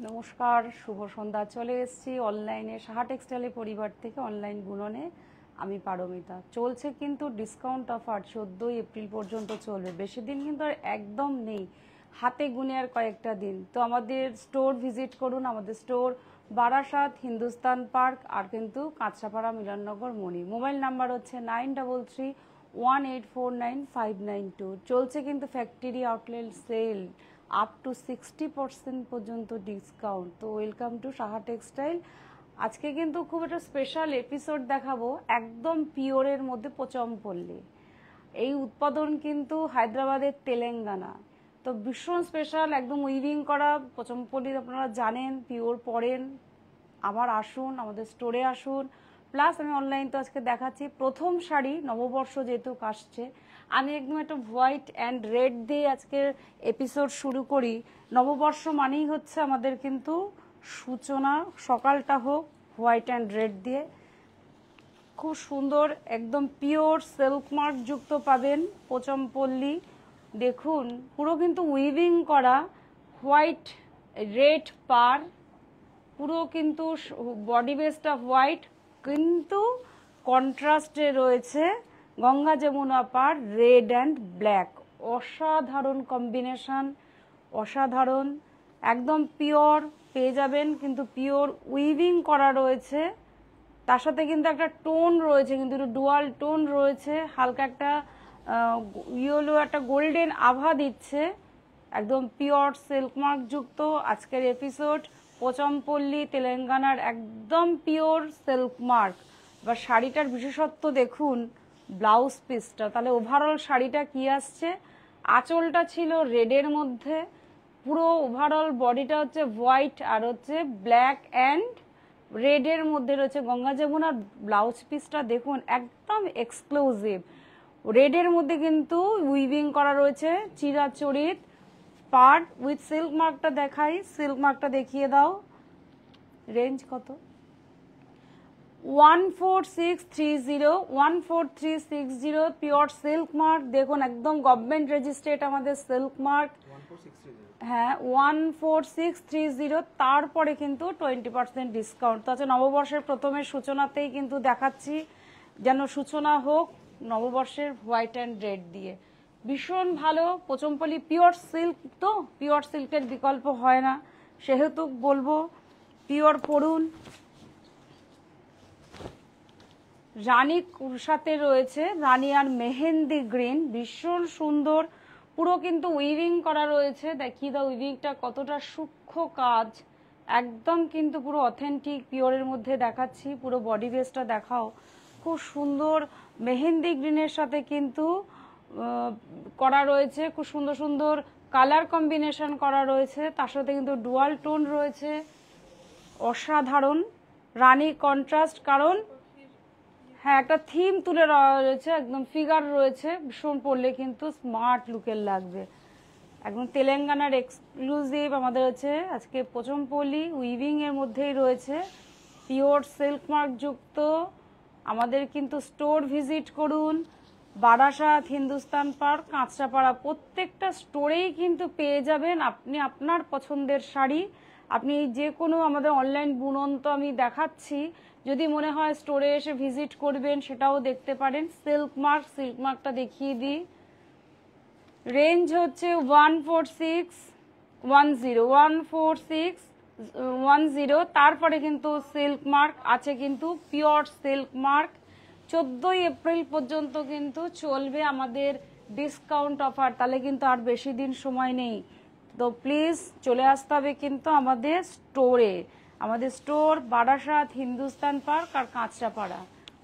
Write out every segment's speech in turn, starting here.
নমস্কার, শুভ সন্ধ্যা। চলে এসেছি অনলাইনে সাহা টেক্সটাইলের পরিবার থেকে অনলাইন বুননে। আমি পারমিতা। চলছে কিন্তু ডিসকাউন্ট অফার 14 এপ্রিল পর্যন্ত চলবে। বেশি দিন কিন্তু আর একদম নেই, হাতে গুনে আর কয়েকটা দিন। তো আমাদের স্টোর ভিজিট করুন। আমাদের স্টোর বারাসাত, হিন্দুস্তান পার্ক আর কিন্তু কাঁচরাপাড়া, মিলননগর, মণি। মোবাইল নাম্বার হচ্ছে 9331849592। চলছে কিন্তু factory outlet sale up to 60% পর্যন্ত ডিসকাউন্ট। তো ওয়েলকাম টু সাহা টেক্সটাইল। আজকে কিন্তু খুব একটা স্পেশাল এপিসোড দেখাবো, একদম পিওরের মধ্যে পোচমপল্লী। এই উৎপাদন কিন্তু হায়দ্রাবাদের তেলেঙ্গানা। তো ভীষণ স্পেশাল, একদম উইভিং করা পোচমপল্লী। আপনারা জানেন, পিওর পরেন। আবার আসুন, আমাদের স্টোরে আসুন। প্লাস আমি অনলাইন তো আজকে দেখাচ্ছি প্রথম শাড়ি, নববর্ষ যেহেতু আসছে, আমি একদম একটা হোয়াইট অ্যান্ড রেড দিয়ে আজকের এপিসোড শুরু করি। নববর্ষ মানেই হচ্ছে আমাদের কিন্তু সূচনা, সকালটা হোক হোয়াইট অ্যান্ড রেড দিয়ে। খুব সুন্দর, একদম পিওর সিল্ক মার্ক যুক্ত পাবেন পোচমপল্লী। দেখুন, পুরো কিন্তু উইভিং করা, হোয়াইট রেড পার, পুরো কিন্তু বডি বেসটা হোয়াইট, কিন্তু কন্ট্রাস্টে রয়েছে গঙ্গা যমুনা পার রেড অ্যান্ড ব্ল্যাক। অসাধারণ কম্বিনেশন, অসাধারণ। একদম পিওর পেয়ে যাবেন, কিন্তু পিওর উইভিং করা রয়েছে। তার সাথে কিন্তু একটা টোন রয়েছে, কিন্তু ডুয়াল টোন রয়েছে, হালকা একটা ইয়েলো, একটা গোল্ডেন আভা দিচ্ছে। একদম পিওর সিল্ক মার্ক যুক্ত আজকের এপিসোড। পোচমপল্লী তেলেঙ্গানার একদম পিওর সিল্ক মার্ক। এবার শাড়িটার বিশেষত্ব দেখুন, ব্লাউজ পিসটা। তাহলে ওভারঅল শাড়িটা কি আসছে? আঁচলটা ছিল রেডের মধ্যে, পুরো ওভারঅল বডিটা হচ্ছে হোয়াইট আর হচ্ছে ব্ল্যাক অ্যান্ড রেডের মধ্যে রয়েছে গঙ্গা যমুনার। ব্লাউজ পিসটা দেখুন, একদম এক্সক্লুসিভ রেডের মধ্যে কিন্তু উইভিং করা রয়েছে চিরাচরিত পার্ট উইথ সিল্ক মার্কটা দেখাই। সিল্ক মার্কটা দেখিয়ে দাও। রেঞ্জ কত? 14630, 14360 পিওর সিল্ক মার্ক। দেখুন, একদম গভর্নমেন্ট রেজিস্ট্রেড আমাদের সিল্ক মার্ক। হ্যাঁ, 14630। তারপরে কিন্তু 20% ডিসকাউন্ট। তো আছে নববর্ষের প্রথমে সূচনাতেই কিন্তু দেখাচ্ছি, যেন সূচনা হোক নববর্ষের হোয়াইট অ্যান্ড রেড দিয়ে। ভীষণ ভালো পোচমপল্লী পিওর সিল্ক, তো পিওর সিল্কের বিকল্প হয় না, সেহেতু বলবো পিওর পড়ুন। রানী সাথে রয়েছে রানী আর মেহেন্দি গ্রিন, ভীষণ সুন্দর। পুরো কিন্তু উইভিং করা রয়েছে। দেখিয়ে দাও উইভিংটা কতটা সূক্ষ্ম কাজ, একদম কিন্তু পুরো অথেন্টিক পিওরের মধ্যে দেখাচ্ছি। পুরো বডি বেসটা দেখাও, খুব সুন্দর মেহেন্দি গ্রিনের সাথে কিন্তু করা রয়েছে। খুব সুন্দর সুন্দর কালার কম্বিনেশন করা রয়েছে, তার সাথে কিন্তু ডুয়াল টোন রয়েছে। অসাধারণ রানী কন্ট্রাস্ট, কারণ হ্যাঁ একটা থিম তুলে রয়েছে, একদম ফিগার রয়েছে। ভীষণ পরলে কিন্তু স্মার্ট লুকের লাগবে। একদম তেলেঙ্গানার এক্সক্লুসিভ আমাদের হচ্ছে আজকে পোচমপল্লী উইভিং এর মধ্যেই রয়েছে, পিওর সিল্ক মার্ক যুক্ত। আমাদের কিন্তু স্টোর ভিজিট করুন, বারাসাত, হিন্দুস্তান পার্ক, কাঁচরাপাড়া। প্রত্যেকটা স্টোরেই কিন্তু পেয়ে যাবেন আপনি আপনার পছন্দের শাড়ি। আপনি যে কোনো আমাদের অনলাইন বুনন তো আমি দেখাচ্ছি, যদি মনে হয় স্টোরে এসে ভিজিট করবেন সেটাও দেখতে পারেন। সিল্ক মার্কটা দেখিয়ে দিই। রেঞ্জ হচ্ছে 14610। তারপরে কিন্তু সিল্ক মার্ক আছে, কিন্তু পিওর সিল্ক মার্ক। 14 এপ্রিল পর্যন্ত কিন্তু চলবে আমাদের ডিসকাউন্ট অফার, তাহলে কিন্তু আর বেশি দিন সময় নেই। তো প্লিজ চলে আসতে হবে কিন্তু আমাদের স্টোরে। আমাদের স্টোর বারাসাত, হিন্দুস্তান পার্ক আর কাঁচরাপাড়া।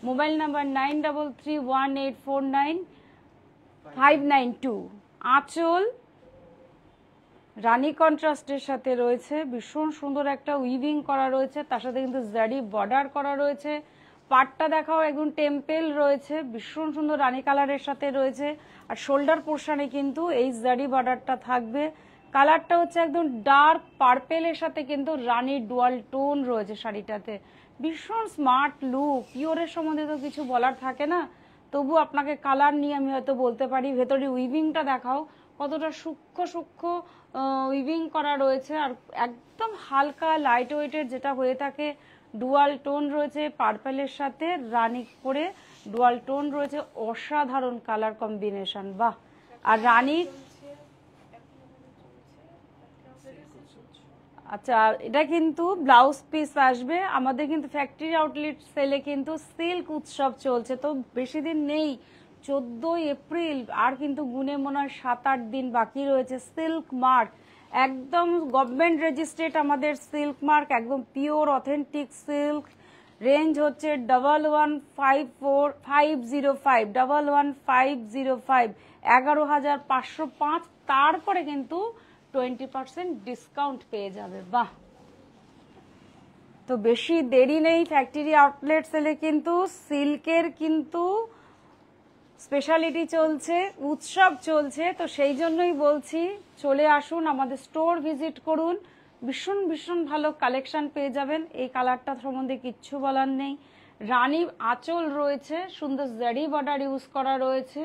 Mobile number 9318499592। আঁচল রানী কন্ট্রাস্টের সাথে রয়েছে, ভীষণ সুন্দর একটা উইভিং করা রয়েছে, তার সাথে কিন্তু জারি বর্ডার করা রয়েছে। পাটটা দেখাও, একদম টেম্পেল রয়েছে, ভীষণ সুন্দর রানী কালারের সাথে রয়েছে। আর শোল্ডার পোর্শনে কিন্তু এই জারি বর্ডারটা থাকবে। কালারটা হচ্ছে একদম ডার্ক পার্পেলের সাথে কিন্তু রানী ডুয়াল টোন রয়েছে শাড়িটাতে। ভীষণ স্মার্ট লুক। পিওরের সম্বন্ধে তো কিছু বলার থাকে না, তবু আপনাকে কালার নিয়ে আমি হয়তো বলতে পারি। ভেতরে উইভিংটা দেখাও, কতটা সূক্ষ্ম সূক্ষ্ম উইভিং করা রয়েছে, আর একদম হালকা লাইট ওয়েটের যেটা হয়ে থাকে। ডুয়াল টোন রয়েছে পার্পেলের সাথে, রানি করে ডুয়াল টোন রয়েছে, অসাধারণ কালার কম্বিনেশন। বাহ। আর রানি, আচ্ছা এটা কিন্তু ব্লাউজ পিস আসবে আমাদের, কিন্তু ফ্যাক্টরি আউটলেট সেলে কিন্তু সিল্ক উৎসব চলছে, তো বেশি দিন নেই, 14 এপ্রিল, আর কিন্তু গুনে মনে হয় 7-8 দিন বাকি রয়েছে। সিল্ক মার্ক, একদম গভর্নমেন্ট রেজিস্ট্রেড আমাদের সিল্ক মার্ক, একদম পিওর অথেন্টিক সিল্ক। রেঞ্জ হচ্ছে 11,505, 11,505, 11,505। তারপরে কিন্তু 20% ডিসকাউন্ট পেয়ে যাবে। বাহ। তো বেশি দেরি নেই, ফ্যাক্টরি আউটলেট সেলে কিন্তু সিল্কের কিন্তু স্পেশালিটি চলছে, উৎসব চলছে, তো সেই জন্যই বলছি চলে আসুন, আমাদের স্টোর ভিজিট করুন, ভীষণ ভীষণ ভালো কালেকশন পেয়ে যাবেন। এই কালারটা সম্বন্ধে কিচ্ছু বলার নেই। রানী আঁচল রয়েছে, সুন্দর জারি বর্ডার ইউজ করা রয়েছে।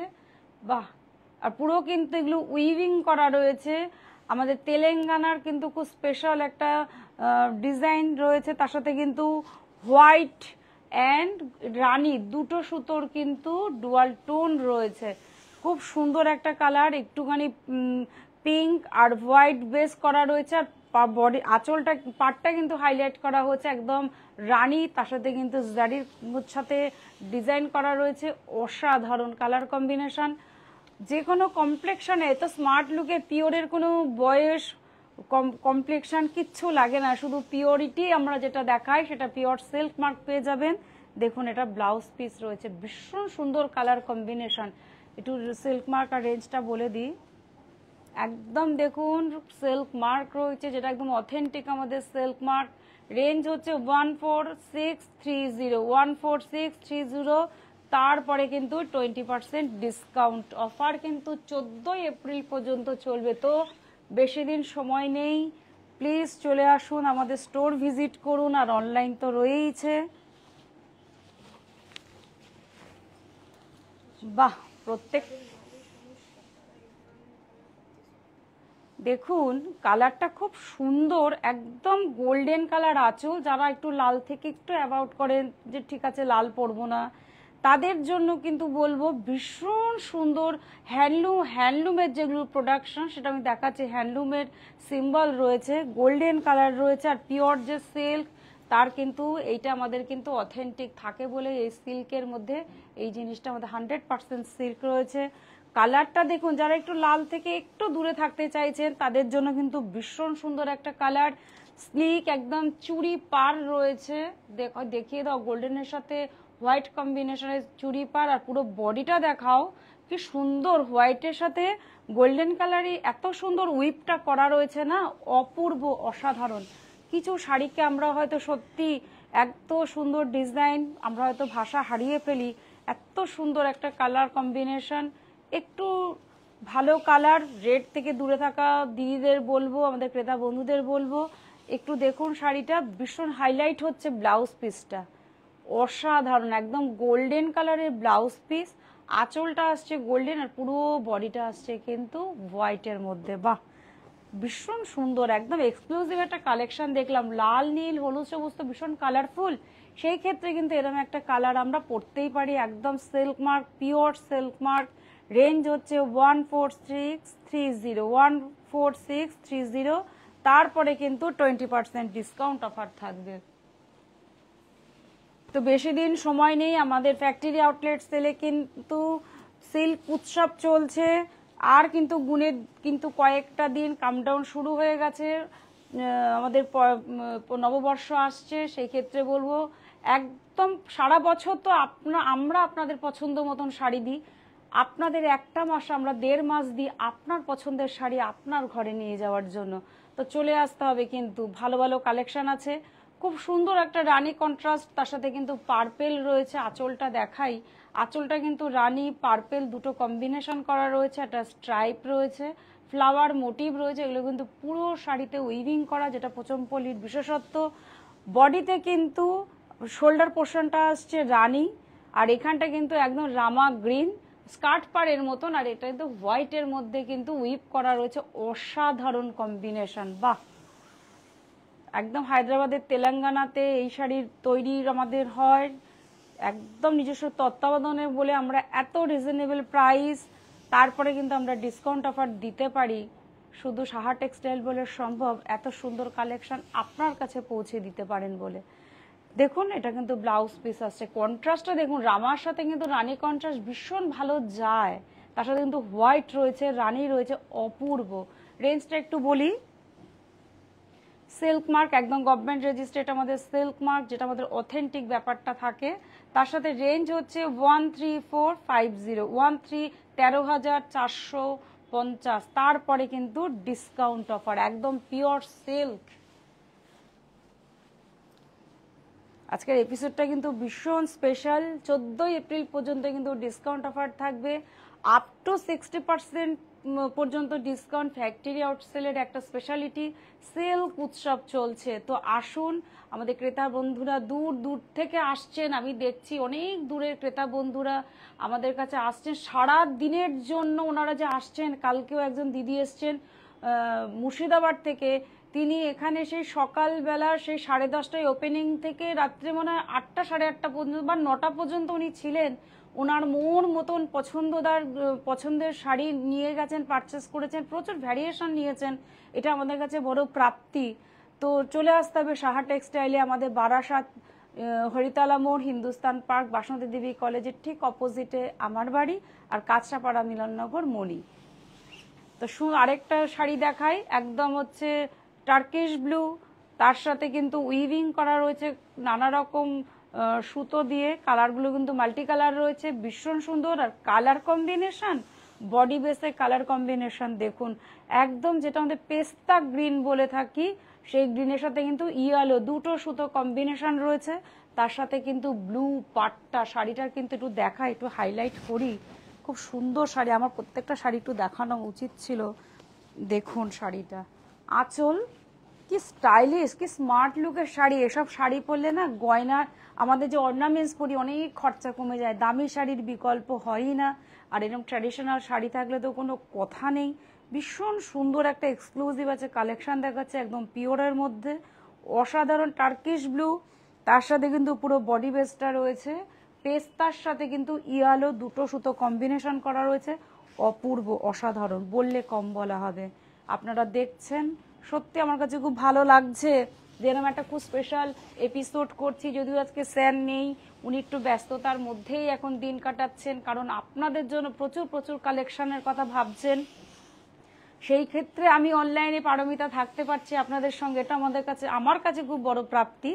বাহ। আর পুরো কিন্তু এগুলো উইভিং করা রয়েছে। আমাদের তেলেঙ্গানার কিন্তু খুব স্পেশাল একটা ডিজাইন রয়েছে, তার সাথে কিন্তু হোয়াইট অ্যান্ড রানী দুটো সুতোর কিন্তু ডুয়াল টোন রয়েছে। খুব সুন্দর একটা কালার, একটুখানি পিঙ্ক আর হোয়াইট বেস করা রয়েছে। আর বডি আঁচলটা পাটটা কিন্তু হাইলাইট করা হয়েছে একদম রানী, তার সাথে কিন্তু জারির সাথে ডিজাইন করা রয়েছে। অসাধারণ কালার কম্বিনেশন, যে কোনো কমপ্লেকশনে তো স্মার্ট লুকে পিওরের কোনো বয়স কমপ্লেকশন কিচ্ছু লাগে না, শুধু পিওরিটি আমরা যেটা দেখাই সেটা পিওর সিল্ক মার্ক পেয়ে যাবেন। দেখুন এটা ব্লাউজ পিস রয়েছে, ভীষণ সুন্দর কালার কম্বিনেশন। একটু সিল্ক মার্ক আর রেঞ্জটা বলে দিই, একদম দেখুন সিল্ক মার্ক রয়েছে, যেটা একদম অথেন্টিক আমাদের সিল্ক মার্ক। রেঞ্জ হচ্ছে 14,630, 14,630। তারপরে কিন্তু 20% ডিসকাউন্ট অফার কিন্তু 14 এপ্রিল পর্যন্ত চলবে, তো বেশি দিন সময় নেই। প্লিজ চলে আসুন, আমাদের স্টোর ভিজিট করুন, আর অনলাইন তো রয়েইছে। বাহ। প্রত্যেক দেখুন কালারটা খুব সুন্দর, একদম গোল্ডেন কালার আঁচল। যারা একটু লাল থেকে একটু অ্যাভয়েড করেন যে ঠিক আছে লাল পরবো না, তাদের জন্য কিন্তু বলবো ভীষণ সুন্দর হ্যান্ডলুমের যেগুলো প্রোডাকশন সেটা আমি দেখাচ্ছি। হ্যান্ডলুমের সিম্বল রয়েছে, গোল্ডেন কালার রয়েছে, আর পিওর যে সিল্ক তার কিন্তু এইটা আমাদের কিন্তু অথেন্টিক থাকে বলে এই সিল্কের মধ্যে এই জিনিসটা আমাদের 100% সিল্ক রয়েছে। কালারটা দেখুন, যারা একটু লাল থেকে একটু দূরে থাকতে চাইছেন তাদের জন্য কিন্তু ভীষণ সুন্দর একটা কালার। স্লিক একদম চুড়ি পার রয়েছে, দেখিয়ে দাও গোল্ডেনের সাথে হোয়াইট কম্বিনেশনের চুড়ি পার। আর পুরো বডিটা দেখাও, কি সুন্দর হোয়াইটের সাথে গোল্ডেন কালারই এত সুন্দর উইপটা করা রয়েছে না, অপূর্ব অসাধারণ। কিছু শাড়িকে আমরা হয়তো সত্যি এত সুন্দর ডিজাইন আমরা হয়তো ভাষা হারিয়ে ফেলি, এত সুন্দর একটা কালার কম্বিনেশন। একটু ভালো কালার, রেড থেকে দূরে থাকা দিদিদের বলবো, আমাদের ক্রেতা বন্ধুদের বলবো একটু দেখুন শাড়িটা, ভীষণ হাইলাইট হচ্ছে ব্লাউজ পিসটা, অসাধারণ একদম গোল্ডেন কালারের ব্লাউজ পিস। আঁচলটা আসছে গোল্ডেন আর পুরো বডিটা আসছে কিন্তু হোয়াইটের মধ্যে। বাহ, ভীষণ সুন্দর, একদম এক্সক্লুসিভ একটা কালেকশন দেখলাম। লাল নীল হলুদ সবুজ তো ভীষণ কালারফুল, সেই ক্ষেত্রে কিন্তু এরকম একটা কালার আমরা পরতেই পারি। একদম silk mark, pure silk mark. Range হচ্ছে 14,630, 14,630। তারপরে কিন্তু 20% ডিসকাউন্ট অফার থাকবে। তো বেশি দিন সময় নেই, আমাদের ফ্যাক্টরি আউটলেট সেলে কিন্তু সিল্ক উৎসব চলছে, আর কিন্তু গুনে কিন্তু কয়েকটা দিন কাউন্টডাউন শুরু হয়ে গেছে। আমাদের নববর্ষ আসছে, সেই ক্ষেত্রে বলবো একদম সারা বছর তো আমরা আপনাদের পছন্দ মতন শাড়ি দিই, আপনাদের একটা মাস আমরা 1.5 মাস দিই আপনার পছন্দের শাড়ি আপনার ঘরে নিয়ে যাওয়ার জন্য। তো চলে আসতে হবে, কিন্তু ভালো ভালো কালেকশন আছে। খুব সুন্দর একটা রানী কন্ট্রাস্ট, তার সাথে কিন্তু পার্পেল রয়েছে। আঁচলটা দেখাই, আঁচলটা কিন্তু রানী পার্পেল দুটো কম্বিনেশন করা রয়েছে, একটা স্ট্রাইপ রয়েছে, ফ্লাওয়ার মোটিভ রয়েছে। এগুলো কিন্তু পুরো শাড়িতে উইভিং করা, যেটা পোচমপল্লির বিশেষত্ব। বডিতে কিন্তু শোল্ডার পোর্শনটা আসছে রানী, আর এখানটা কিন্তু একদম রামা গ্রিন, স্কার্ট পাড়ের মতন, আর এটা কিন্তু হোয়াইটের মধ্যে কিন্তু উইপ করা রয়েছে, অসাধারণ কম্বিনেশন। বাহ, একদম হায়দ্রাবাদের তেলেঙ্গানাতে এই শাড়ির তৈরি আমাদের হয়, একদম নিজস্ব তত্ত্বাবধানে বলে আমরা এত রিজনেবল প্রাইস, তারপরে কিন্তু আমরা ডিসকাউন্ট অফার দিতে পারি। শুধু সাহা টেক্সটাইল বলে সম্ভব এত সুন্দর কালেকশন আপনার কাছে পৌঁছে দিতে পারেন বলে। দেখুন এটা কিন্তু ব্লাউজ পিস আসছে, কন্ট্রাস্টটা দেখুন, রামার সাথে কিন্তু রানী কন্ট্রাস্ট ভীষণ ভালো যায়, তার সাথে কিন্তু হোয়াইট রয়েছে, রানী রয়েছে, অপূর্ব। রেঞ্জটা একটু বলি, সিল্ক মার্ক, একদম গভর্নমেন্ট রেজিস্ট্রেট আমাদের সিল্ক মার্ক, যেটা আমাদের অথেন্টিক ব্যাপারটা থাকে। তার সাথে রেঞ্জ হচ্ছে 13450, 13,450, তারপরে কিন্তু ডিসকাউন্ট অফার, একদম পিওর সিল্ক। আজকের এপিসোডটা কিন্তু ভীষণ স্পেশাল, 14 এপ্রিল পর্যন্ত কিন্তু ডিসকাউন্ট অফার থাকবে, আপ টু 60% পর্যন্ত ডিসকাউন্ট। ফ্যাক্টরি আউটসেলের একটা স্পেশালিটি, সিল্ক উৎসব চলছে। তো আসুন, আমাদের ক্রেতা বন্ধুরা দূর দূর থেকে আসছেন, আমি দেখছি অনেক দূরের ক্রেতা বন্ধুরা আমাদের কাছে আসছেন সারা দিনের জন্য। ওনারা যে আসছেন, কালকেও একজন দিদি এসছেন মুর্শিদাবাদ থেকে, তিনি এখানে সেই সকালবেলা সেই 10:30টায় ওপেনিং থেকে রাত্রে মনে হয় 8টা 8:30 পর্যন্ত বা 9টা পর্যন্ত উনি ছিলেন। ওনার মন মতন পছন্দের শাড়ি নিয়ে গেছেন, পারচেস করেছেন, প্রচুর ভ্যারিয়েশন নিয়েছেন, এটা আমাদের কাছে বড় প্রাপ্তি। তো চলে আসতে হবে সাহা টেক্সটাইলে, আমাদের বারাসাত হরিতলা মোড়, হিন্দুস্তান পার্ক, বাসন্তী দেবী কলেজের ঠিক অপোজিটে আমার বাড়ি, আর কাঁচরাপাড়া মিলননগর মণি। তো আরেকটা শাড়ি দেখাই, একদম হচ্ছে টার্কিশ ব্লু, তার সাথে কিন্তু উইভিং করা রয়েছে নানা রকম সুতো দিয়ে, কালারগুলো কিন্তু মাল্টি কালার রয়েছে, ভীষণ সুন্দর। আর কালার কম্বিনেশন, বডি বেসে কালার কম্বিনেশন দেখুন, একদম যেটা আমাদের পেস্তা গ্রিন বলে থাকি, সেই গ্রিনের সাথে কিন্তু ইয়েলো, দুটো সুতো কম্বিনেশন রয়েছে, তার সাথে কিন্তু ব্লু পাট্টা। শাড়িটার কিন্তু একটু দেখা, একটু হাইলাইট করি, খুব সুন্দর শাড়ি, আমার প্রত্যেকটা শাড়ি একটু দেখানো উচিত ছিল। দেখুন শাড়িটা, আঁচল কি স্টাইলিশ, কি স্মার্ট লুকের শাড়ি। এসব শাড়ি পরলে না গয়না, আমাদের যে অর্নামেন্টস পরি, অনেক খরচা কমে যায়, দামি শাড়ির বিকল্প হয়ই না। আর এরকম ট্র্যাডিশনাল শাড়ি থাকলে তো কোনো কথা নেই। ভীষণ সুন্দর একটা এক্সক্লুসিভ আছে কালেকশন দেখাচ্ছে, একদম পিওরের মধ্যে, অসাধারণ টার্কিশ ব্লু, তার সাথে কিন্তু পুরো বডি বেসটা রয়েছে, পেস্তার সাথে কিন্তু ইয়ালো, দুটো সুতো কম্বিনেশন করা রয়েছে, অপূর্ব, অসাধারণ, বললে কম বলা হবে। আপনারা দেখছেন, সত্যি আমার কাছে খুব ভালো লাগছে যে এরকম একটা খুব স্পেশাল এপিসোড করছি। যদিও আজকে স্যার নেই, উনি একটু ব্যস্ততার মধ্যেই এখন দিন কাটাচ্ছেন, কারণ আপনাদের জন্য প্রচুর প্রচুর কালেকশনের কথা ভাবছেন। সেই ক্ষেত্রে আমি অনলাইনে পারমিতা থাকতে পারছি আপনাদের সঙ্গে, এটা আমাদের কাছে, আমার কাছে খুব বড় প্রাপ্তি।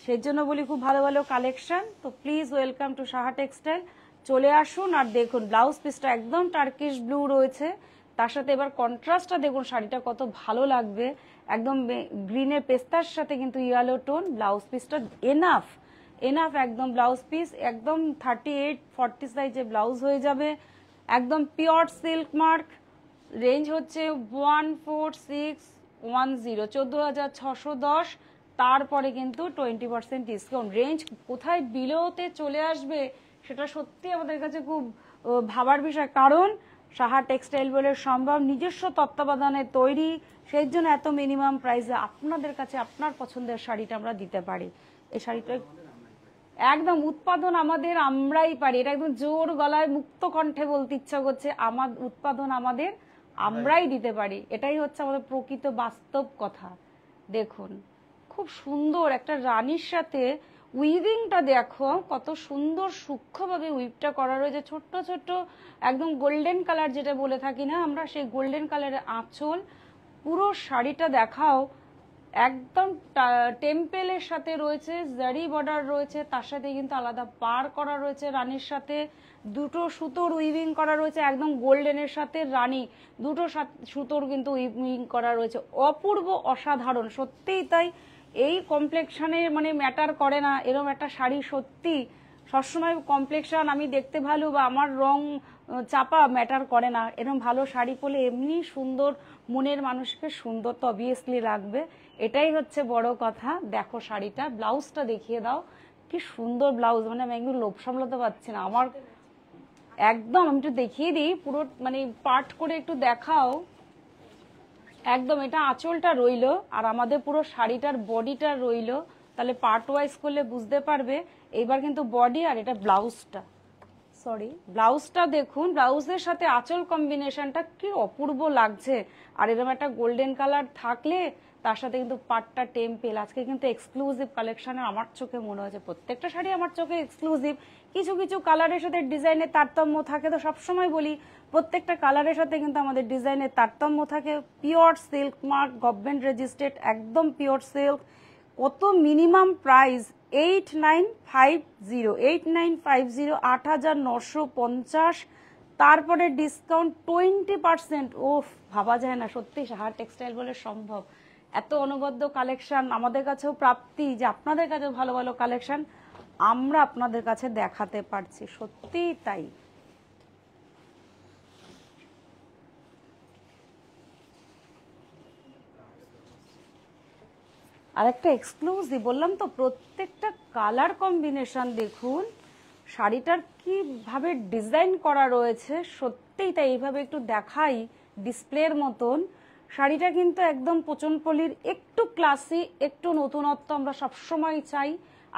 সেই জন্য বলি খুব ভালো ভালো কালেকশন। তো please welcome to Saha textile, চলে আসুন। আর দেখুন ব্লাউজ পিসটা একদম টার্কিশ ব্লু রয়েছে, তার সাথে এবার কন্ট্রাস্টটা দেখুন, শাড়িটা কত ভালো লাগবে, একদম গ্রিনের পেস্তার সাথে কিন্তু ইয়েলো টোন, ব্লাউজ পিসটা এনাফ এনাফ, একদম ব্লাউজ পিস একদম 38-40 সাইজে ব্লাউজ হয়ে যাবে, একদম পিওর সিল্ক মার্ক। রেঞ্জ হচ্ছে 14610, 14,610, তারপরে কিন্তু 20% ডিসকাউন্ট। রেঞ্জ কোথায় বিলোতে চলে আসবে সেটা সত্যি আমাদের কাছে খুব ভাবার বিষয়, কারণ সাহা টেক্সটাইল বলে সম্ভব, নিজস্ব তত্ত্বাবধানে তৈরি, সেই জন্য এত মিনিমাম প্রাইসে আপনাদের কাছে আপনার পছন্দের শাড়িটা আমরা দিতে পারি। এই শাড়িটা একদম উৎপাদন আমাদের, আমরাই পারি, এটা একদম জোর গলায় মুক্ত কণ্ঠে বলতে ইচ্ছা করছে, আমার উৎপাদন আমাদের, আমরাই দিতে পারি, এটাই হচ্ছে আমাদের প্রকৃত বাস্তব কথা। দেখুন খুব সুন্দর একটা রানীর সাথে উইভিংটা দেখো, কত সুন্দর সূক্ষ্মভাবে উইভটা করা রয়েছে, ছোট্ট ছোট্ট একদম গোল্ডেন কালার যেটা বলে থাকি না আমরা, সেই গোল্ডেন কালারের আঁচল। পুরো শাড়িটা দেখাও, একদম টেম্পেলের সাথে রয়েছে, জারি বর্ডার রয়েছে, তার সাথে কিন্তু আলাদা পার করা রয়েছে রানীর সাথে, দুটো সুতোর উইভিং করা রয়েছে, একদম গোল্ডেনের সাথে রানী, দুটো সুতোর কিন্তু উইভিং করা রয়েছে, অপূর্ব, অসাধারণ, সত্যিই তাই। এই কমপ্লেকশনে মানে ম্যাটার করে না, এরকম একটা শাড়ি সত্যি সবসময় কমপ্লেকশন, আমি দেখতে ভালো বা আমার রং চাপা ম্যাটার করে না, এরকম ভালো শাড়ি পরলে এমনি সুন্দর, মনের মানুষকে সুন্দর তো অবভিয়াসলি লাগবে, এটাই হচ্ছে বড় কথা। দেখো শাড়িটা, ব্লাউজটা দেখিয়ে দাও, কি সুন্দর ব্লাউজ, মানে আমি একদম লোভ সামলাতে পারছি না, আমার একদম আমি একটু দেখিয়ে দিই পুরো, মানে পার্ট করে একটু দেখাও। একদম এটা আঁচলটা রইলো আর আমাদের পুরো শাড়িটার বডিটা রইলো, তাহলে পার্ট ওয়াইজ করলে বুঝতে পারবে। এইবার কিন্তু বডি আর এটা ব্লাউজটা, সরি ব্লাউজটা দেখুন, ব্লাউজের সাথে আঁচল কম্বিনেশনটা কি অপূর্ব লাগছে। আর এরকম একটা গোল্ডেন কালার থাকলে তার সাথে কিন্তু পাটটা টেম্পেল। আজকে কিন্তু এক্সক্লুসিভ কালেকশনের আমার চোখে মনে হচ্ছে, প্রত্যেকটা শাড়ি আমার চোখে এক্সক্লুসিভ। কিছু কিছু কালারের সাথে ডিজাইনের তারতম্য থাকে, তো সবসময় বলি প্রত্যেকটা কালারের সাথে কিন্তু আমাদের ডিজাইনের তারতম্য থাকে। Pure silk mark, government registered, একদম পিওর সিল্ক। কত মিনিমাম প্রাইস 8950, 8950, 8950, তারপরে ডিসকাউন্ট 20%। ওফ, ভাবা যায় না সত্যি সাহা টেক্সটাইল বলে সম্ভব। এত অনবদ্য কালেকশন আমাদের কাছেও প্রাপ্তি যে আপনাদের কাছেও ভালো ভালো কালেকশন আমরা আপনাদের কাছে দেখাতে পারছি, সত্যি তাই। আর একটা এক্সক্লুসিভ বললাম তো, প্রত্যেকটা কালার কম্বিনেশন দেখুন, শাড়িটার কিভাবে ডিজাইন করা রয়েছে, সত্যিই তাই। এইভাবে একটু দেখাই ডিসপ্লের মতন। শাড়িটা কিন্তু একদম পোচনপল্লির, একটু ক্লাসি, একটু নতুনত্ব আমরা সবসময় চাই।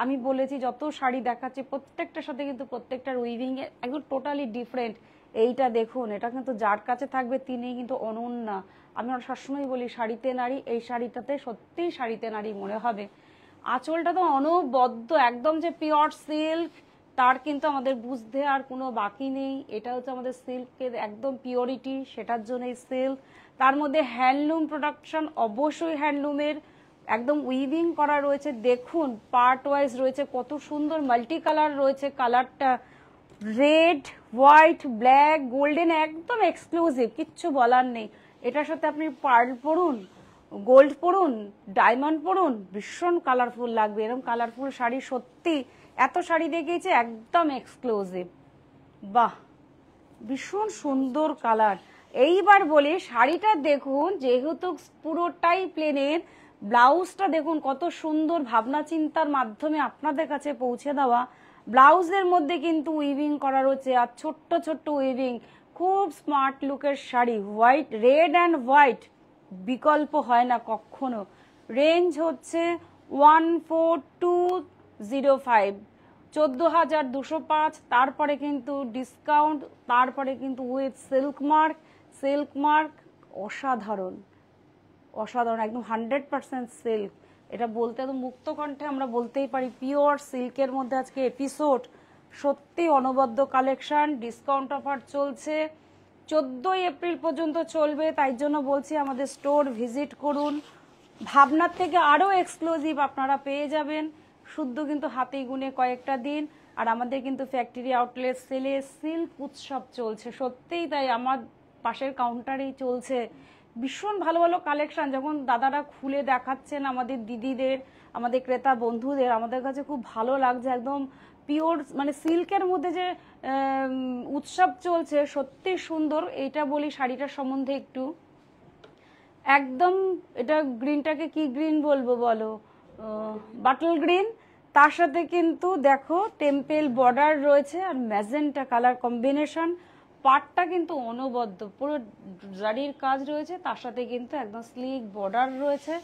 আমি বলেছি যত শাড়ি দেখাচ্ছি প্রত্যেকটার সাথে কিন্তু প্রত্যেকটার উইভিং এ একদম টোটালি ডিফারেন্ট। এইটা দেখুন, এটা কিন্তু যার কাছে থাকবে তিনি কিন্তু অনন্যা। আমি সবসময় বলি শাড়িতে নারী, এই শাড়িটাতে সত্যিই শাড়িতে নারী মনে হবে। আঁচলটা তো অনবদ্য, একদম যে পিওর সিল্ক তার কিন্তু আমাদের বুঝতে আর কোনো বাকি নেই। এটা হচ্ছে আমাদের সিল্কের একদম পিওরিটি, সেটার জন্যই সিল্ক। তার মধ্যে হ্যান্ডলুম প্রোডাকশন, অবশ্যই হ্যান্ডলুমের একদম উইভিং করা রয়েছে। দেখুন পার্ট ওয়াইজ রয়েছে, কত সুন্দর মাল্টি কালার রয়েছে। কালারটা রেড, হোয়াইট, ব্ল্যাক, গোল্ডেন, একদম এক্সক্লুসিভ, কিচ্ছু বলার নেই। এটার সাথে আপনি পার্ল পরুন, গোল্ড পরুন, ডায়মন্ড পরুন, ভীষণ কালারফুল লাগবে। এরকম কালারফুল শাড়ি সত্যি এত শাড়ি দেখিয়েছে, একদম এক্সক্লুসিভ। বাহ, ভীষণ সুন্দর কালার। এইবার বলি শাড়িটা দেখুন, যেহেতু পুরোটাই প্লেনের, ব্লাউজটা দেখুন কত সুন্দর ভাবনা চিন্তার মাধ্যমে আপনাদের কাছে পৌঁছে দেওয়া। ব্লাউজের মধ্যে কিন্তু উইভিং করা রয়েছে, আর ছোট্ট ছোট্ট উইভিং, খুব স্মার্ট লুকের sari. White, red and white বিকল্প হয় না কখনো। রেঞ্জ হচ্ছে 14205, 14,205। তারপরে কিন্তু ডিসকাউন্ট, তারপরে কিন্তু with silk mark. Silk mark অসাধারণ, অসাধারণ, একদম 100% সিল্ক। এটা বলতে তো মুক্ত কণ্ঠে আমরা বলতেই পারি পিওর সিল্কের মধ্যে আজকে এপিসোড। সত্যি অনবদ্য কালেকশন, ডিসকাউন্ট অফার চলছে 14ই এপ্রিল পর্যন্ত চলবে। তাই জন্য বলছি আমাদের স্টোর ভিজিট করুন। ভাবনার থেকে আরও এক্সক্লুসিভ আপনারা পেয়ে যাবেন, শুদ্ধ কিন্তু হাতে গুনে কয়েকটা দিন। আর আমাদের কিন্তু ফ্যাক্টরি আউটলেট সেলে সিল্ক উৎসব চলছে, সত্যিই তাই। আমার পাশের কাউন্টারেই চলছে ভীষণ ভালো ভালো কালেকশন। যখন দাদারা খুলে দেখাচ্ছেন আমাদের দিদিদের, আমাদের ক্রেতা বন্ধুদের, আমাদের কাছে খুব ভালো লাগছে। একদম পিওর মানে সিল্কের মধ্যে যে উৎসব চলছে, সত্যি সুন্দর। এইটা বলি শাড়িটার সম্বন্ধে একটু, একদম এটা গ্রিনটাকে কি গ্রিন বলবো বলো, বাটল গ্রিন। তার সাথে কিন্তু দেখো টেম্পেল বর্ডার রয়েছে আর ম্যাজেন্টা কালার কম্বিনেশন। পাটটা কিন্তু অনবদ্য, পুরো জারির কাজ রয়েছে, তার সাথে কিন্তু একদম স্লিক বর্ডার রয়েছে।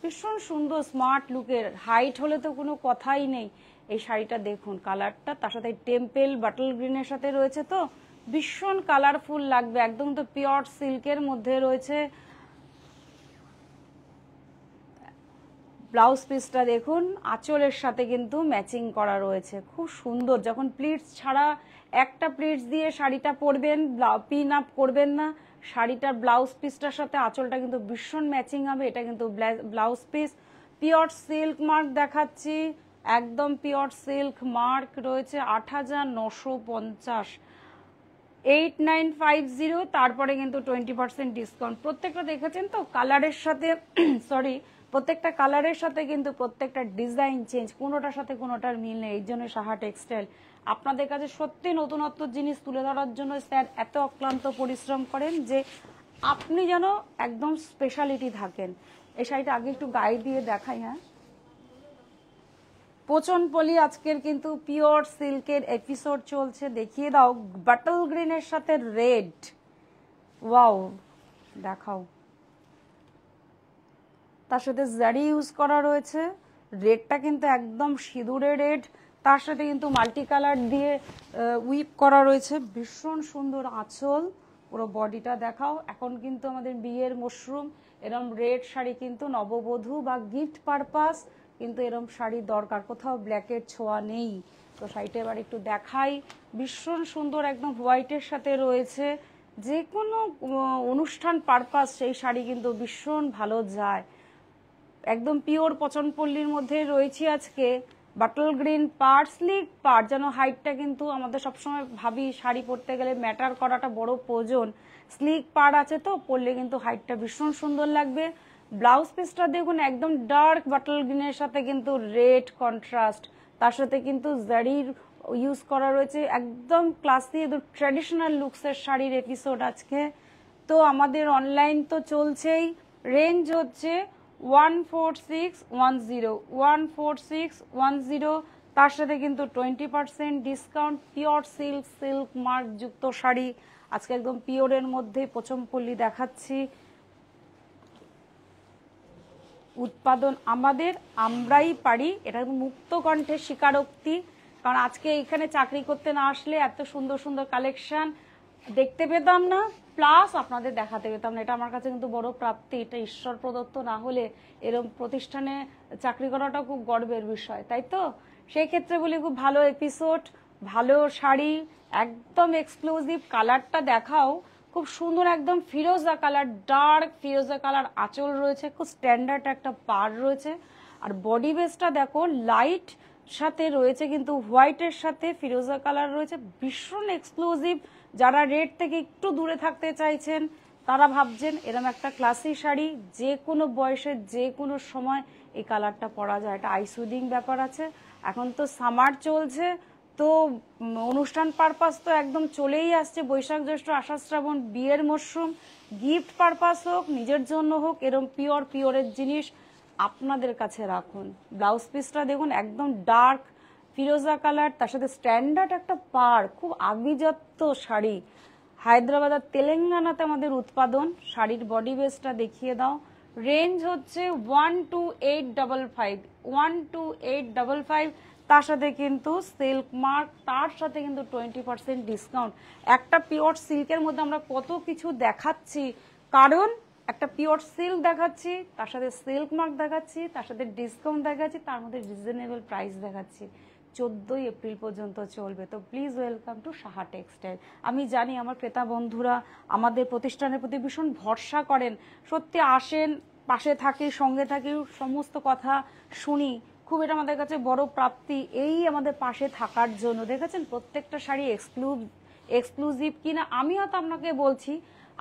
ভীষণ সুন্দর স্মার্ট লুকের, হাইট হলে তো কোনো কথাই নেই। এই শাড়িটা দেখুন কালারটা, তার সাথে টেম্পেল বাটল গ্রিনের সাথে রয়েছে, তো ভীষণ কালারফুল লাগবে। একদম তো পিওর সিল্কের মধ্যে রয়েছে। ব্লাউজ পিসটা দেখুন, আঁচলের সাথে কিন্তু ম্যাচিং করা রয়েছে, খুব সুন্দর। যখন প্লিটস ছাড়া একটা প্লিটস দিয়ে শাড়িটা পরবেন, পিন আপ করবেন না, শাড়িটার ব্লাউজ পিসটার সাথে আঁচলটা কিন্তু ভীষণ ম্যাচিং হবে। এটা কিন্তু blouse piece, pure silk mark দেখাচ্ছি, একদম পিওর সিল্ক মার্ক রয়েছে। 8,950, 8950। তারপরে কিন্তু 20% ডিসকাউন্ট। প্রত্যেকটা দেখেছেন তো কালারের সাথে সরি, প্রত্যেকটা কালারের সাথে কিন্তু প্রত্যেকটা ডিজাইন চেঞ্জ, কোনোটার সাথে কোনোটার মিল নেই। এই জন্য সাহা টেক্সটাইল আপনাদের কাছে সত্যি নতুনত্ব জিনিস তুলে ধরার জন্য স্যার এত অক্লান্ত পরিশ্রম করেন যে আপনি যেন একদম স্পেশালিটি থাকেন। এই শাড়িটা আগে একটু গায়ে দিয়ে দেখাই। হ্যাঁ, পোচনপল্লী আজকের কিন্তু পিওর সিল্কের এপিসোড চলছে, দেখিয়ে দাও বাটল গ্রিনের সাথে রেড, ওয়াও দেখাও, তার সাথে জারি ইউজ করা রয়েছে, রেডটা কিন্তু একদম সিঁদুরে রেড, তার সাথে কিন্তু মাল্টি কালার দিয়ে উইপ করা রয়েছে, ভীষণ সুন্দর আঁচল, পুরো বডিটা দেখাও। এখন কিন্তু আমাদের বিয়ের মশরুম, এরম রেড শাড়ি কিন্তু নববধূ বা গিফট পারপাস কিন্তু এরম শাড়ি দরকার, কোথাও ব্ল্যাকের ছোঁয়া নেই। তো শাড়িটা এবার একটু দেখাই, ভীষণ সুন্দর একদম হোয়াইটের সাথে রয়েছে, যে কোনো অনুষ্ঠান পারপাস সেই শাড়ি কিন্তু ভীষণ ভালো যায়। একদম পিওর পচনপল্লীর মধ্যে রয়েছে আজকে, বাটল গ্রিন পাড়, স্লিক পাড়, যেন হাইটটা কিন্তু আমাদের সবসময় ভাবি শাড়ি পরতে গেলে ম্যাটার করাটা বড় প্রয়োজন, স্লিক পাড় আছে তো পরলে কিন্তু হাইটটা ভীষণ সুন্দর লাগবে। ব্লাউজ পিসটা দেখুন একদম ডার্ক বাটল গ্রিনের সাথে কিন্তু রেড কন্ট্রাস্ট, তার সাথে কিন্তু জারির ইউজ করা রয়েছে, একদম ক্লাসি একদম ট্র্যাডিশনাল লুকসের শাড়ির এপিসোড আজকে। তো আমাদের অনলাইন তো চলছেই, রেঞ্জ হচ্ছে 14610, তার সাথে কিন্তু 20% ডিসকাউন্ট, পিওর সিল্ক মার্ক যুক্ত শাড়ি আজকে একদম পিওরের মধ্যে পোচমপল্লী দেখাচ্ছি। উৎপাদন আমাদের, আমরাই পারি, এটা মুক্ত কণ্ঠে স্বীকারোক্তি, কারণ আজকে এখানে চাকরি করতে না আসলে এত সুন্দর সুন্দর কালেকশন দেখতে পেতাম না, প্লাস আপনাদের দেখাতে পেতাম না, এটা আমার কাছে কিন্তু বড় প্রাপ্তি, এটা ঈশ্বর প্রদত্ত, না হলে এরকম প্রতিষ্ঠানে চাকরি করাটা খুব গর্বের বিষয়, তাই তো? সেই ক্ষেত্রে বলি খুব ভালো এপিসোড, ভালো শাড়ি, একদম এক্সক্লুসিভ, কালারটা দেখাও খুব সুন্দর, একদম ফিরোজা কালার, ডার্ক ফিরোজা কালার আঁচল রয়েছে, খুব স্ট্যান্ডার্ড একটা পাড় রয়েছে, আর বডি বেসটা দেখো লাইট সাথে রয়েছে কিন্তু হোয়াইটের সাথে ফিরোজা কালার রয়েছে, ভীষণ এক্সক্লুসিভ। যারা রেড থেকে একটু দূরে থাকতে চাইছেন, তারা ভাবছেন এরকম একটা ক্লাসি শাড়ি যে কোনো বয়সে যে কোনো সময় এই কালারটা পরা যায়, একটা আইসুদিং ব্যাপার আছে। এখন তো সামার চলছে, তো অনুষ্ঠান পারপাস তো একদম চলেই আসছে, বৈশাখ জ্যৈষ্ঠ আষাঢ় শ্রাবণ, বিয়ের মরশুম, গিফট পারপাস হোক নিজের জন্য হোক, এরকম পিওরের জিনিস আপনাদের কাছে রাখুন। ব্লাউজ পিসটা দেখুন একদম ডার্ক ফিরোজা কালার, তার সাথে স্ট্যান্ডার্ড একটা পাড়, খুব আভিজাত্য শাড়ি, হায়দ্রাবাদ আর তেলেঙ্গানাতে আমাদের উৎপাদন। শাড়ির বডি বেসটা দেখিয়ে দাও, রেঞ্জ হচ্ছে 12855, তার সাথে কিন্তু সিল্ক মার্ক, তার সাথে কিন্তু 20% ডিসকাউন্ট। একটা পিওর সিল্কের মধ্যে আমরা কত কিছু দেখাচ্ছি, কারণ একটা পিওর সিল্ক দেখাচ্ছি, তার সাথে সিল্ক মার্ক দেখাচ্ছি, তার সাথে ডিসকাউন্ট দেখাচ্ছি, তার মধ্যে রিজনেবল প্রাইস দেখাচ্ছি। 14 এপ্রিল পর্যন্ত চলবে, তো please welcome to Saha textile. আমি জানি আমার ক্রেতা বন্ধুরা আমাদের প্রতিষ্ঠানের প্রতি ভীষণ ভরসা করেন, সত্যি আসেন, পাশে থাকি, সঙ্গে থাকি, সমস্ত কথা শুনি, খুব এটা আমাদের কাছে বড় প্রাপ্তি, এই আমাদের পাশে থাকার জন্য। দেখেছেন প্রত্যেকটা শাড়ি এক্সক্লুসিভ কিনা, আমিও তো আপনাকে বলছি,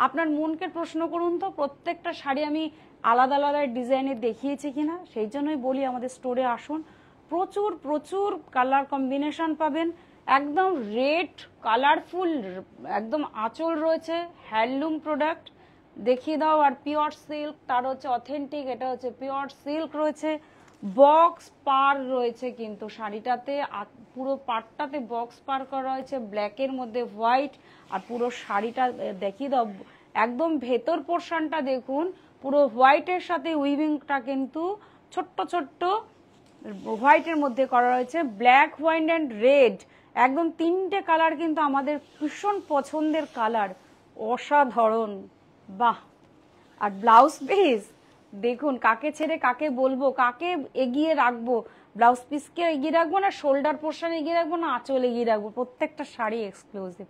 আপনার মনকে প্রশ্ন করুন তো, প্রত্যেকটা শাড়ি আমি আলাদা আলাদা ডিজাইনে দেখিয়েছি কিনা, সেই জন্যই বলি আমাদের স্টোরে আসুন, প্রচুর প্রচুর কালার কম্বিনেশন পাবেন, একদম রেড কালারফুল, একদম আঁচল রয়েছে, হ্যান্ডলুম প্রোডাক্ট দেখিয়ে দাও, আর পিওর সিল্ক, তার হচ্ছে অথেন্টিক, এটা হচ্ছে পিওর সিল্ক রয়েছে, বক্স পার রয়েছে কিন্তু শাড়িটাতে, পুরো পাড়টাতে বক্স পার করা হয়েছে, ব্ল্যাকের মধ্যে হোয়াইট, আর পুরো শাড়িটা দেখিয়ে দাও, একদম ভেতর পোর্শনটা দেখুন, পুরো হোয়াইটের সাথে উইভিংটা কিন্তু ছোট্ট ছোট্ট হোয়াইটের মধ্যে করা রয়েছে, ব্ল্যাক, হোয়াইট অ্যান্ড রেড, একদম তিনটে কালার কিন্তু আমাদের ভীষণ পছন্দের কালার, অসাধারণ, বাহ। আর ব্লাউজ পিস দেখুন, কাকে ছেড়ে কাকে বলবো, কাকে এগিয়ে রাখবো, ব্লাউজ পিসকে এগিয়ে রাখবো না, শোল্ডার পোর্শন এগিয়ে রাখবো না, আঁচল এগিয়ে রাখবো, প্রত্যেকটা শাড়ি এক্সক্লুসিভ,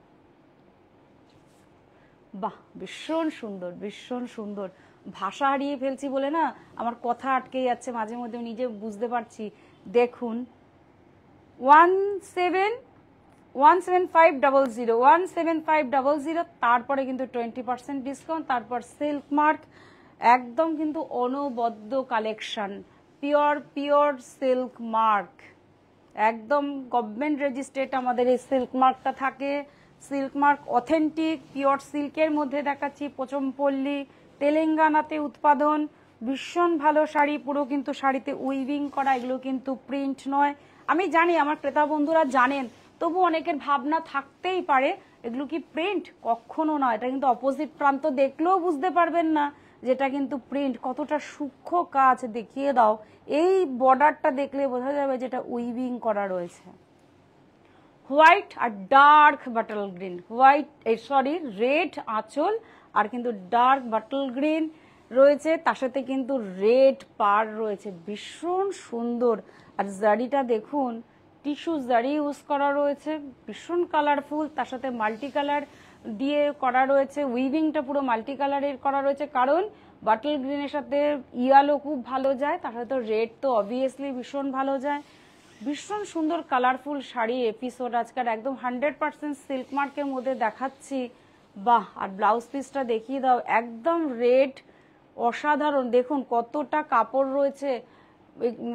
বাহ, ভীষণ সুন্দর, ভীষণ সুন্দর। ভাষা হারিয়ে ফেলছি বলে না আমার কথা আটকে যাচ্ছে মাঝে মধ্যে, নিজে বুঝতে পারছি। দেখুন 17500, তারপরে কিন্তু 20% ডিসকাউন্ট, তারপর সিল্ক মার্ক, একদম কিন্তু অনবদ্য কালেকশন, পিওর সিল্ক মার্ক, একদম গভর্নমেন্ট রেজিস্ট্রেট আমাদের এই সিল্ক মার্কটা থাকে, সিল্ক মার্ক অথেন্টিক পিওর সিল্কের মধ্যে দেখাচ্ছি, পোচমপল্লী তেলেঙ্গানাতে উৎপাদন, ভীষণ ভালো শাড়ি, পুরো কিন্তু শাড়িতে উইভিং করা, এগুলো কিন্তু প্রিন্ট নয়। আমি জানি আমার ক্রেতা বন্ধুরা জানেন, তবু অনেকের ভাবনা থাকতেই পারে এগুলো কি প্রিন্ট, কখনো নয়। এটা কিন্তু অপোজিট প্রান্ত দেখলেও বুঝতে পারবেন না যেটা কিন্তু প্রিন্ট। কতটা সূক্ষ্ম কাজ দেখিয়ে দাও, এই বর্ডারটা দেখলে বোঝা যাবে যেটা উইভিং করা রয়েছে। হোয়াইট আর dark bottle green, white sorry red আঁচল আর কিন্তু ডার্ক বাটল গ্রিন রয়েছে, তার সাথে কিন্তু রেড পার রয়েছে, ভীষণ সুন্দর। আর জারিটা দেখুন, টিস্যু জারি ইউজ করা রয়েছে, ভীষণ কালারফুল, তার সাথে মাল্টি কালার দিয়ে করা রয়েছে, উইভিংটা পুরো মাল্টি কালারের করা রয়েছে, কারণ বাটল গ্রিনের সাথে ইয়ালো খুব ভালো যায়, তার সাথে রেড তো অবভিয়াসলি ভীষণ ভালো যায়। ভীষণ সুন্দর কালারফুল শাড়ি এপিসোড আজকের, একদম 100% সিল্ক মার্কের মধ্যে দেখাচ্ছি। বাহ, আর ব্লাউজ পিসটা দেখিয়ে দাও, একদম রেড, অসাধারণ। দেখুন কতটা কাপড় রয়েছে,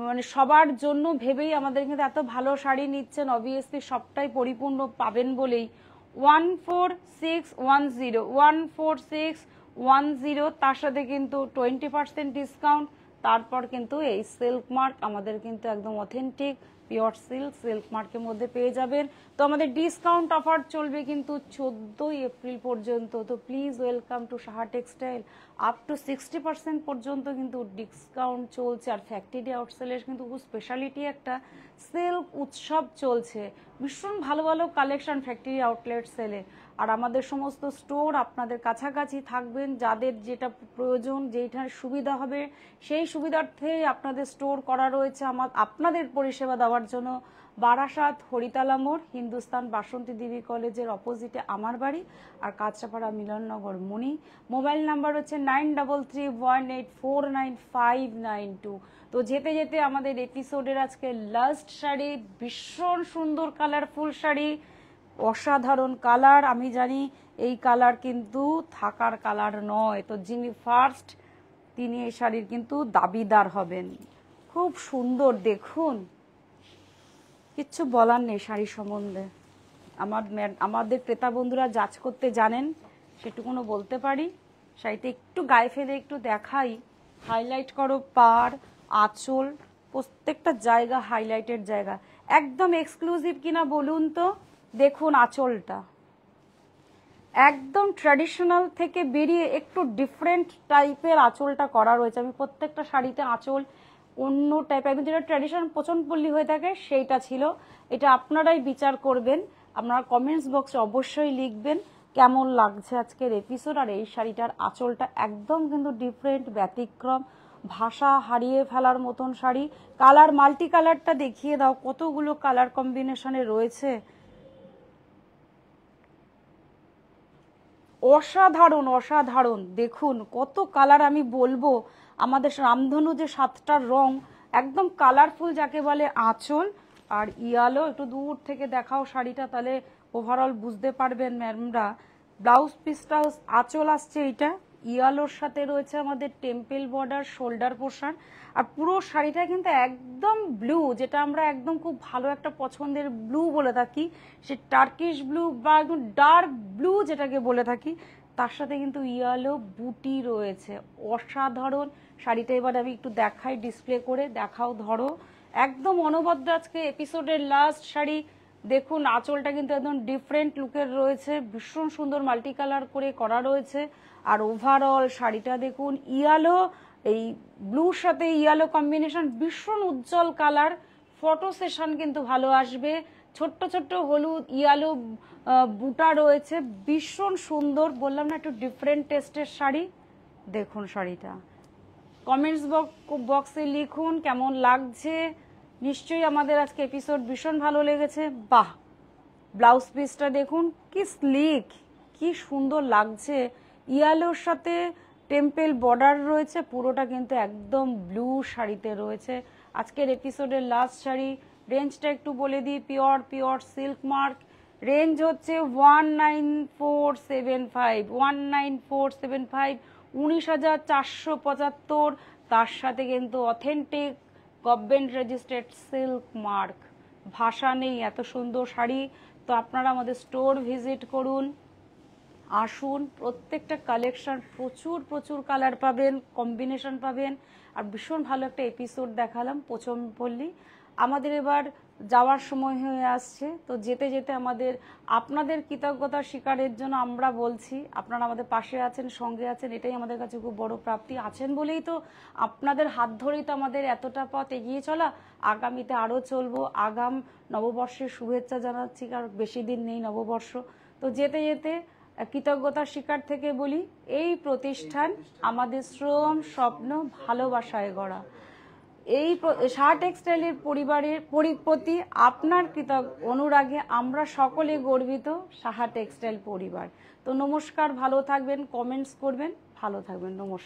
মানে সবার জন্য ভেবেই আমাদের কিন্তু এত ভালো শাড়ি নিচ্ছেন, অবভিয়াসলি সবটাই পরিপূর্ণ পাবেন বলেই। 14610, 14610, তার সাথে কিন্তু 20% ডিসকাউন্ট। তারপর কিন্তু এই সিল্ক মার্ক আমাদের কিন্তু একদম অথেন্টিক পিওর সিল্ক মার্কের মধ্যে পেয়ে যাবেন। তো আমাদের ডিসকাউন্ট অফার চলবে কিন্তু 14 এপ্রিল পর্যন্ত। তো please welcome to Saha textile, up to 60% পর্যন্ত কিন্তু ডিসকাউন্ট চলছে। আর ফ্যাক্টরি আউটসেলের কিন্তু খুব স্পেশালিটি একটা সিল্ক উৎসব চলছে, ভীষণ ভালো ভালো কালেকশন ফ্যাক্টরি আউটলেট সেলে। আর আমাদের সমস্ত স্টোর আপনাদের কাছাকাছি থাকবেন, যাদের যেটা প্রয়োজন, যেইটার সুবিধা হবে সেই সুবিধার্থে আপনাদের স্টোর করা রয়েছে আপনাদের পরিষেবা দেওয়ার জন্য। বারাসাত হরিতলা মোড়, হিন্দুস্তান বাসন্তী দেবী কলেজের অপোজিটে আমার বাড়ি, আর কাঁচরাপাড়া মিলননগর মণি। মোবাইল নাম্বার হচ্ছে 9331849592। তো যেতে যেতে আমাদের এপিসোডের আজকে লাস্ট শাড়ি, ভীষণ সুন্দর কালারফুল শাড়ি, অসাধারণ কালার। আমি জানি এই কালার কিন্তু থাকার কালার নয়, তো যিনি ফার্স্ট তিনি এই শাড়ির কিন্তু দাবিদার হবেন। খুব সুন্দর, দেখুন কিচ্ছু বলার নেই শাড়ি সম্বন্ধে। আমাদের ক্রেতা বন্ধুরা যাচ করতে জানেন, সেটুকুনো বলতে পারি। শাড়িতে একটু গায়ে ফেলে একটু দেখাই, হাইলাইট করো পার, আঁচল, প্রত্যেকটা জায়গা হাইলাইটের জায়গা। একদম এক্সক্লুসিভ কিনা বলুন তো, দেখুন আঁচলটা একদম ট্র্যাডিশনাল থেকে বেরিয়ে একটু ডিফারেন্ট টাইপের আঁচলটা করা রয়েছে। আমি প্রত্যেকটা শাড়িতে আঁচল অন্য টাইপ, একদম যেটা ট্র্যাডিশনাল পছনপল্লী হয়ে থাকে সেইটা ছিল। এটা আপনারাই বিচার করবেন, আপনারা কমেন্টস বক্সে অবশ্যই লিখবেন কেমন লাগছে আজকের এপিসোড। আর এই শাড়িটার আঁচলটা একদম কিন্তু ডিফারেন্ট, ব্যতিক্রম, ভাষা হারিয়ে ফেলার মতন শাড়ি। কালার, মাল্টি কালারটা দেখিয়ে দাও, কতগুলো কালার কম্বিনেশনে রয়েছে, অসাধারণ অসাধারণ। দেখুন কত কালার, আমি বলবো আমাদের রামধনু যে 7টা রং, একদম কালারফুল যাকে বলে আঁচল আর ইয়ালো। একটু দূর থেকে দেখাও শাড়িটা, তাহলে ওভারঅল বুঝতে পারবেন ম্যামরা। ব্লাউজ পিসটা, আঁচল আসছে এইটা, ইয়ালোর সাথে রয়েছে আমাদের টেম্পল বর্ডার, শোল্ডার পোর্শন। আর পুরো শাড়িটা কিন্তু একদম ব্লু, যেটা আমরা একদম খুব ভালো একটা পছন্দের ব্লু বলে থাকি, সে টার্কিশ ব্লু বা একদম ডার্ক ব্লু যেটাকে বলে থাকি, তার সাথে কিন্তু ইয়ালো বুটি রয়েছে, অসাধারণ শাড়িটা। এবার আমি একটু দেখাই, ডিসপ্লে করে দেখাও, ধরো একদম অনবদ্য আজকে এপিসোডের লাস্ট শাড়ি। দেখুন আঁচলটা কিন্তু একদম ডিফারেন্ট লুকের রয়েছে, ভীষণ সুন্দর মাল্টি কালার করে করা রয়েছে। আর ওভারঅল শাড়িটা দেখুন, ইয়ালো, এই ব্লুর সাথে ইয়ালো কম্বিনেশন, ভীষণ উজ্জ্বল কালার, ফটো সেশন কিন্তু ভালো আসবে। ছোট্ট ছোট্ট হলুদ ইয়ালো বুটা রয়েছে, ভীষণ সুন্দর। বললাম না একটু ডিফারেন্ট টেস্টের শাড়ি। দেখুন শাড়িটা, কমেন্টস বক্সে লিখুন কেমন লাগছে। নিশ্চয়ই আমাদের আজকে এপিসোড ভীষণ ভালো লেগেছে। বাহ, ব্লাউজ পিসটা দেখুন কি স্লিক, কি সুন্দর লাগছে, ইয়ালোর সাথে টেম্পল বর্ডার রয়েছে, পুরোটা কিন্তু একদম ব্লু শাড়িতে রয়েছে। আজকের এপিসোডের লাস্ট শাড়ি, রেঞ্জটা একটু বলে দিই, পিওর সিল্ক মার্ক, রেঞ্জ হচ্ছে 19475, 19475, 19,475। তার সাথে কিন্তু authentic government registered silk mark, ভাষা নেই এত সুন্দর শাড়ি। তো আপনারা আমাদের স্টোর ভিজিট করুন, আসুন, প্রত্যেকটা কালেকশন প্রচুর প্রচুর কালার পাবেন, কম্বিনেশন পাবেন। আর ভীষণ ভালো একটা এপিসোড দেখালাম পোচমপল্লী। আমাদের এবার যাওয়ার সময় হয়ে আসছে, তো যেতে যেতে আপনাদের কৃতজ্ঞতা স্বীকারের জন্য আমরা বলছি, আপনারা আমাদের পাশে আছেন, সঙ্গে আছেন, এটাই আমাদের কাছে খুব বড় প্রাপ্তি। আছেন বলেই তো, আপনাদের হাত ধরেই তো আমাদের এতটা পথ এগিয়ে চলা। আগামীতে আরও চলবো। আগাম নববর্ষের শুভেচ্ছা জানাচ্ছি, কারণ বেশি দিন নেই নববর্ষ। তো যেতে যেতে কৃতজ্ঞতার শিকার থেকে বলি, এই প্রতিষ্ঠান আমাদের শ্রম, স্বপ্ন, ভালোবাসায় গড়া। এই সাহা টেক্সটাইলের পরিবারের প্রতি আপনার অনুরাগে আমরা সকলে গর্বিত, সাহা টেক্সটাইল পরিবার। তো নমস্কার, ভালো থাকবেন, কমেন্টস করবেন, ভালো থাকবেন, নমস্কার।